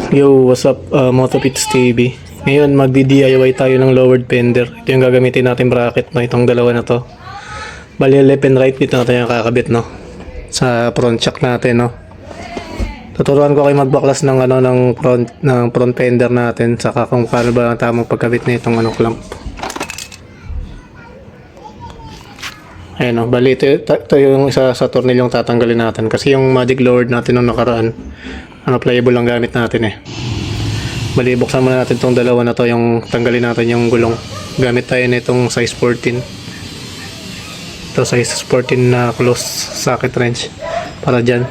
Yo, what's up, Motopits TV. Ngayon, magdi-DIY tayo ng lowered fender. Ito yung gagamitin natin bracket, no? Itong dalawa na to. Bali, left and right, dito natin yung kakabit, no? Sa front shock natin, no? Tuturuan ko kayo magbaklas ng, ng front fender natin, saka kung paano ba ang tamang pagkabit na itong, clamp. Ayan, no? Bali, ito yung isa sa tornilyong tatanggalin natin. Kasi yung magic lowered natin nung nakaraan, playable lang gamit natin eh. Bali, buksan muna natin itong dalawa na to, yung tanggalin natin yung gulong. Gamit tayo nitong size 14. Ito size 14 na close socket wrench para dyan.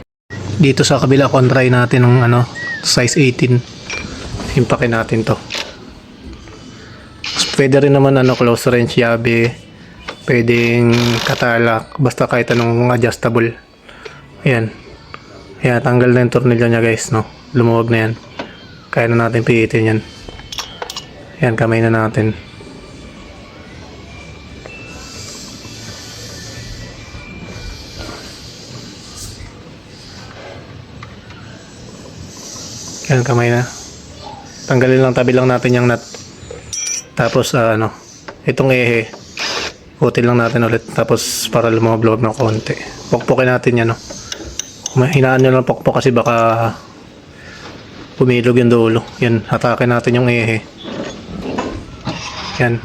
Dito sa kabila, kontray natin ng size 18. Impakin natin to. Pwede rin naman close wrench, yabe, pwedeng katalak, basta kahit anong adjustable. Ayan. Ayan, tanggal na yung tornilyo nya guys, no? Lumuwag na yan. Kaya na natin pihitin yan. Ayan, kamay na natin. Ayan, kamay na. Tanggalin lang, tabi lang natin yung nut. Tapos, itong ehe. Putin lang natin ulit. Tapos, para lumawag ng konti. Pukpukin natin yan, no? Hinaan nyo lang pokpok kasi baka pumilog yung dulo. Yan, hatakin natin yung ehe. Yan.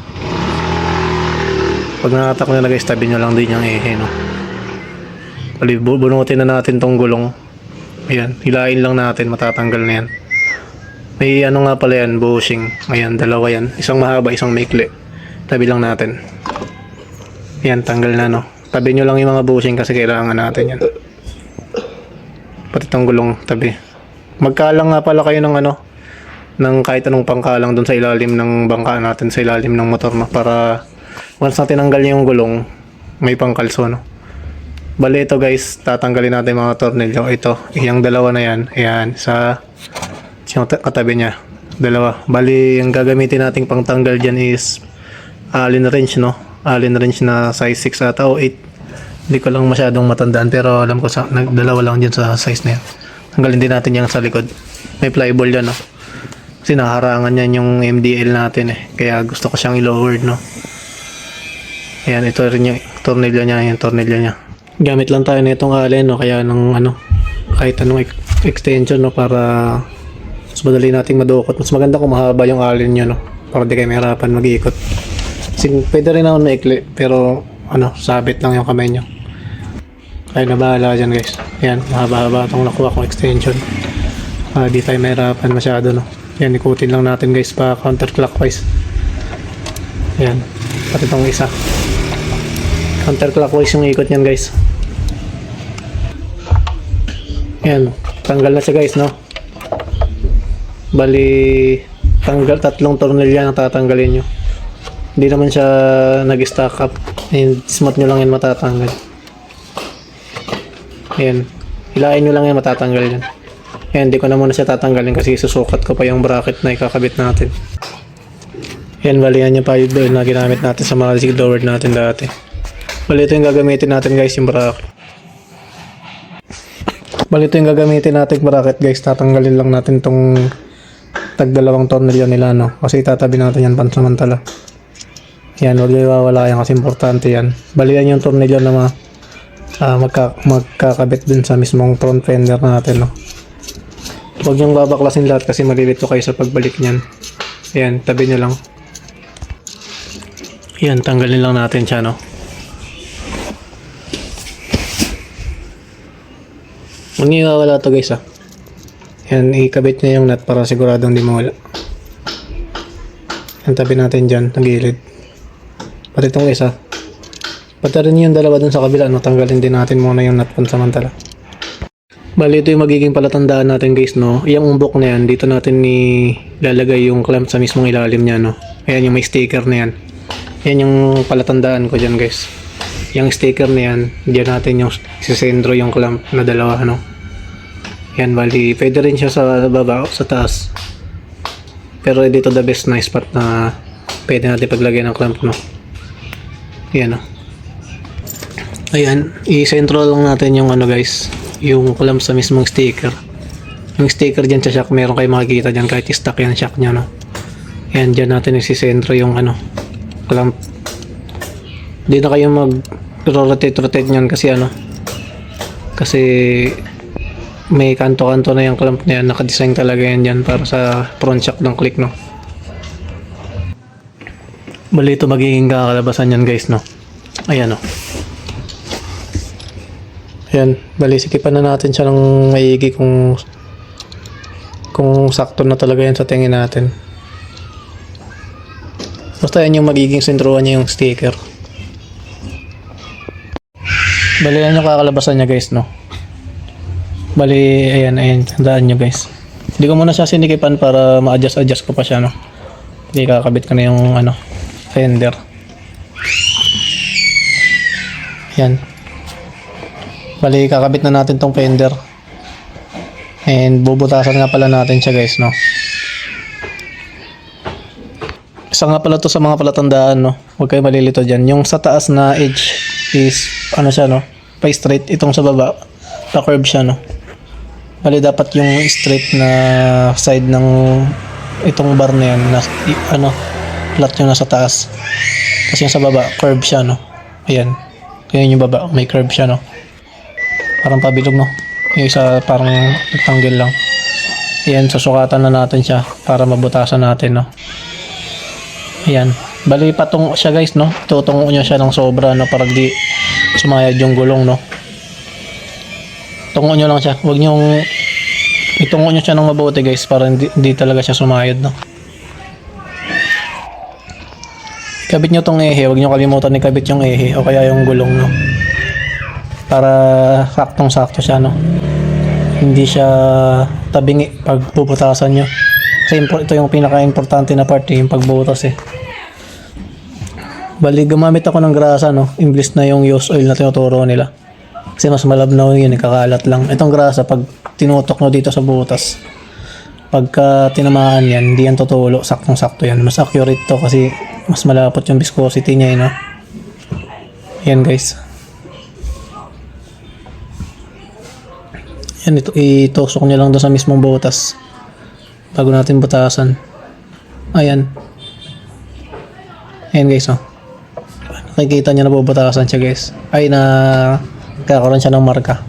Pag nakatak nyo na guys, tabi nyo lang din yung ehe, no? Bunutin na natin tong gulong. Ayan, hilain lang natin, matatanggal na yan. May nga pala yan, bushing. Ayan, dalawa yan. Isang mahaba, isang maikli. Tabi lang natin. Ayan, tanggal na, no? Tabi nyo lang yung mga bushing kasi kailangan natin yan. Pati itong gulong tabi. Magkalang nga pala kayo ng ng kahit anong pangkalang doon sa ilalim ng bangka natin, sa ilalim ng motor, no? Para once na tinanggal yung gulong, may pangkalso, no? Bali ito guys, tatanggalin natin mga tornilyo. Ito, yung dalawa na yan. Ayan, yung katabi niya. Dalawa. Bali, yung gagamitin nating pangtanggal dyan is Allen wrench, no? Allen wrench na size 6 ata o 8. Hindi ko lang masyadong matandaan, pero alam ko nagdalawa lang dyan sa size na yan. Tanggalin din natin yan sa likod. May pliable yan, no? Kasi nakaharangan yan yung MDL natin eh. Kaya gusto ko siyang i-lowered, no? Ayan, ito rin yung tornilyo niya, yung tornilyo niya. Gamit lang tayo na itong allen, no? Kaya kahit anong extension, no? Para mas madali nating madukot. Mas maganda kung mahaba yung allen nyo, no? Para di kayo mahirapan mag-iikot. Kasi pwede rin ako maikli, pero sabit lang yung kamay nyo. Kaya na bahala dyan guys. Ayan, mahaba-haba itong nakuha kong extension. Di tayo mahirapan masyado, no? Ayan, ikutin lang natin guys pa counterclockwise. Ayan, pati itong isa. Counterclockwise yung ikot nyan guys. Ayan, tanggal na siya guys, no? Bali, tatlong tornilyo na tatanggalin nyo. Hindi naman siya nag-stack up. Ayan, smooth nyo lang yan matatanggal. Ayan, hilain nyo lang yan, matatanggal yan. Ayan, hindi ko na muna siya tatanggalin kasi susukat ko pa yung bracket na ikakabit natin. Ayan, bali yan yung pipe doon na ginamit natin sa mga sig lowered natin dati. Bali ito yung gagamitin natin guys, yung bracket. Bali ito yung gagamitin natin bracket guys. Tatanggalin lang natin tong tagdalawang tornilyo nila, no? Kasi tatabi natin yan pansamantala. Yan, huwag yung iwawala yan kasi importante yan. Bali yan yung tornilyo na magkakabit dun sa mismong front fender natin, no? Huwag yung babaklasin lahat kasi malilito kayo sa pagbalik nyan. Ayan, tabi nyo lang. Ayan, tanggalin lang natin siya, no? Huwag nyo iwawala ito guys, Ayan, ikabit nyo yung nut para siguradong di mawala. Ayan, tabi natin dyan, nagilid. Pati itong isa. Pati rin yung dalawa dun sa kabila, no? Tanggalin din natin muna yung nut pansamantala. Bali, ito yung magiging palatandaan natin guys, no? Yung umbok na yan, dito natin ilalagay yung clamp sa mismong ilalim niya, no? Ayan yung may sticker na yan. Yan yung palatandaan ko dyan guys. Yung sticker na yan, dyan natin yung sisendro yung clamp na dalawa, no? Yan, bali, pwede rin siya sa baba o sa taas. Pero dito the best na spot na pwede natin paglagay ng clamp, no? Ayan, no? Ayan, i-central lang natin yung guys, yung clamp sa mismong sticker. Yung sticker dyan sa shock, meron kayo makikita dyan kahit stock yan shock nya, no. Yan, dyan natin isisentro yung ano, clamp. Hindi na kayo mag-rotate nyan kasi ano, kasi may kanto-kanto na yung clamp na yan. Nakadesign talaga yan dyan para sa front shock ng click, no. Bali ito magiging kakalabasan yan guys, no. Ayan, no. Ayan, bali sikipan na natin siya ng maigi kung sakto na talaga yan sa tingin natin. Basta yan yung magiging sentruhan niya yung sticker. Bali yan yung kakalabasan niya guys, no. Bali, ayan, tandaan nyo guys. Hindi ko muna siya sinikipan para ma-adjust ko pa siya, no. Hindi, kakabit ko na yung ano, fender. Ayan. Bali, kakabit na natin tong fender. And bubutasan nga pala natin siya guys, no. Isa nga pala to sa mga palatandaan, no. Huwag kayo malilito dyan. Yung sa taas na edge is, ano siya, no, pa straight. Itong sa baba, pa curve siya, no. Bali, dapat yung straight na side ng itong bar na yan, na, ano, flat yung nasa taas. Kasi yung sa baba, curve siya, no. Ayan. Kaya yung baba, may curve siya, no. Parang pabilog, no. Yung isa parang rectangle lang. Ayan, susukatan na natin siya para mabutasan natin, no. Ayan. Bali, patungo siya guys, no. Tutungo nyo siya ng sobra, no, para di sumayad yung gulong, no. Tungo nyo lang siya. Huwag nyo itungo nyo siya ng mabuti guys para hindi talaga siya sumayad, no. Ikabit nyo tong ehe. Huwag nyo kalimutan ikabit yung ehe o kaya yung gulong, no. Para saktong-sakto siya, no. Hindi siya tabingi pag puputasan nyo. Kasi ito yung pinaka-importante na part, yung pagbutas, eh. Bali, gumamit ako ng grasa, no. Imbis na yung used oil na tinuturo nila. Kasi mas malabnaw yun, kakalat lang. Itong grasa, pag tinutok nyo dito sa butas, pagka tinamaan yan, hindi yan tutulo. Saktong-sakto yan. Mas accurate to kasi mas malapot yung viscosity niya, no. Yan, guys. Yan, itusok nyo lang doon sa mismong butas bago natin butasan. Ayan. Ayan guys, oh. Nakikita nyo na bubutasan siya guys. Ay, na kakaroon siya ng marka.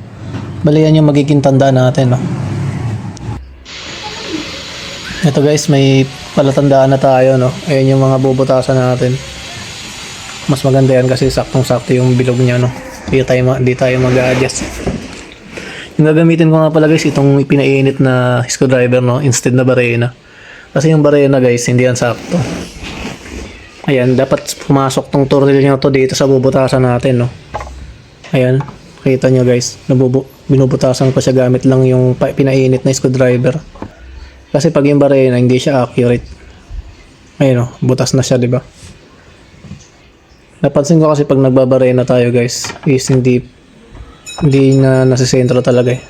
Bali, yan yung magiging tanda natin, no. Ito guys, may palatandaan na tayo, no. Ayan yung mga bubutasan natin. Mas maganda yan kasi saktong-sakto yung bilog niya, no. Hindi tayo mag-a-adjust. Yung gagamitin ko nga pala guys, itong pinainit na screwdriver, no, instead na barena. Kasi yung barena guys, hindi yan sakto. Ayan, dapat pumasok tong tornilyo to dito sa bubutasan natin, no. Ayan, kita nyo guys, binubutasan ko siya gamit lang yung pinainit na screwdriver. Kasi pag yung barena, hindi siya accurate. Ayan, no, butas na siya, di ba? Napansin ko kasi pag nagbabarena tayo guys, is hindi na nasisentro talaga, eh.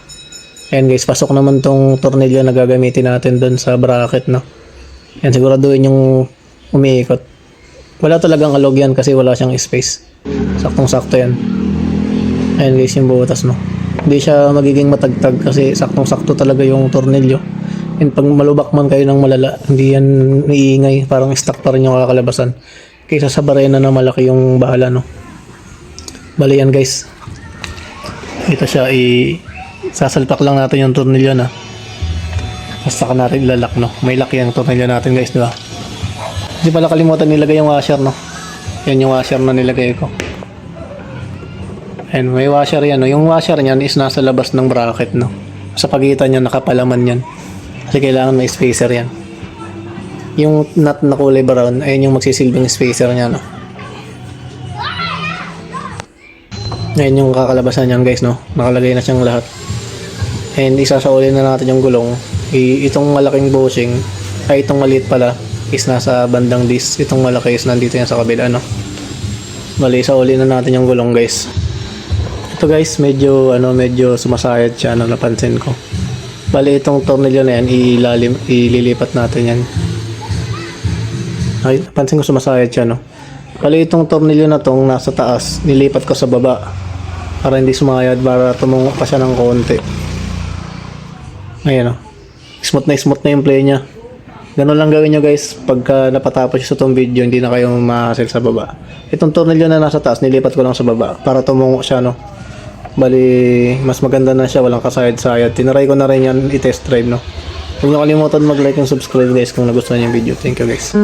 Ayan guys, pasok naman tong tornilyo na gagamitin natin doon sa bracket, no. Ayan, siguraduhin yung umiikot. Wala talagang alog yan kasi wala siyang space. Saktong-sakto yan. Ayan guys, yung butas, no. Hindi siya magiging matagtag kasi saktong-sakto talaga yung tornilyo. And pag malubak man kayo ng malala, hindi yan iingay. Parang stuck pa rin yung kakalabasan. Kaysa sa barena na malaki yung bahala, no. Bali yan guys. Ito siya, sasalpak lang natin yung tornilyo, na. Basta ka natin ilalak, no. May lock yung tornilyo natin guys, diba? Hindi pala kalimutan nilagay yung washer, no. Yan yung washer na nilagay ko. And may washer yan, no. Yung washer niyan is nasa labas ng bracket, no. Sa pagitan niya nakapalaman yan. Kasi kailangan may spacer yan. Yung nut na kulay brown, ayun yung magsisilbing spacer niya, no. Ayan yung kakalabasan niyan guys, no. Nakalagay na siyang lahat. And isasaulin na natin yung gulong. Itong malaking bushing, ay itong maliit pala, is nasa bandang disc. Itong malaki is nandito yan sa kabila, no. Bali, isaulin na natin yung gulong guys. Ito guys, medyo sumasayad siya, no, napansin ko. Bali, itong tornilyo na yan, ililipat natin yan. Ay, napansin ko sumasayad siya, no. Bali, itong tornilyo na tong nasa taas, nilipat ko sa baba para hindi sumayad, para tumungo pa siya ng konti. Ayan, no. smooth na yung play niya. Ganun lang gawin nyo guys. Pagka napatapos sa itong video, hindi na kayo ma-hassle sa baba. Itong tornilyo na nasa taas, nilipat ko lang sa baba para tumungo siya, no. Bali, mas maganda na siya, walang kasayad-sayad. Tinaray ko na rin yan i-test drive, no. Huwag nyo kalimutan mag-like and subscribe guys kung nagustuhan yung video. Thank you guys.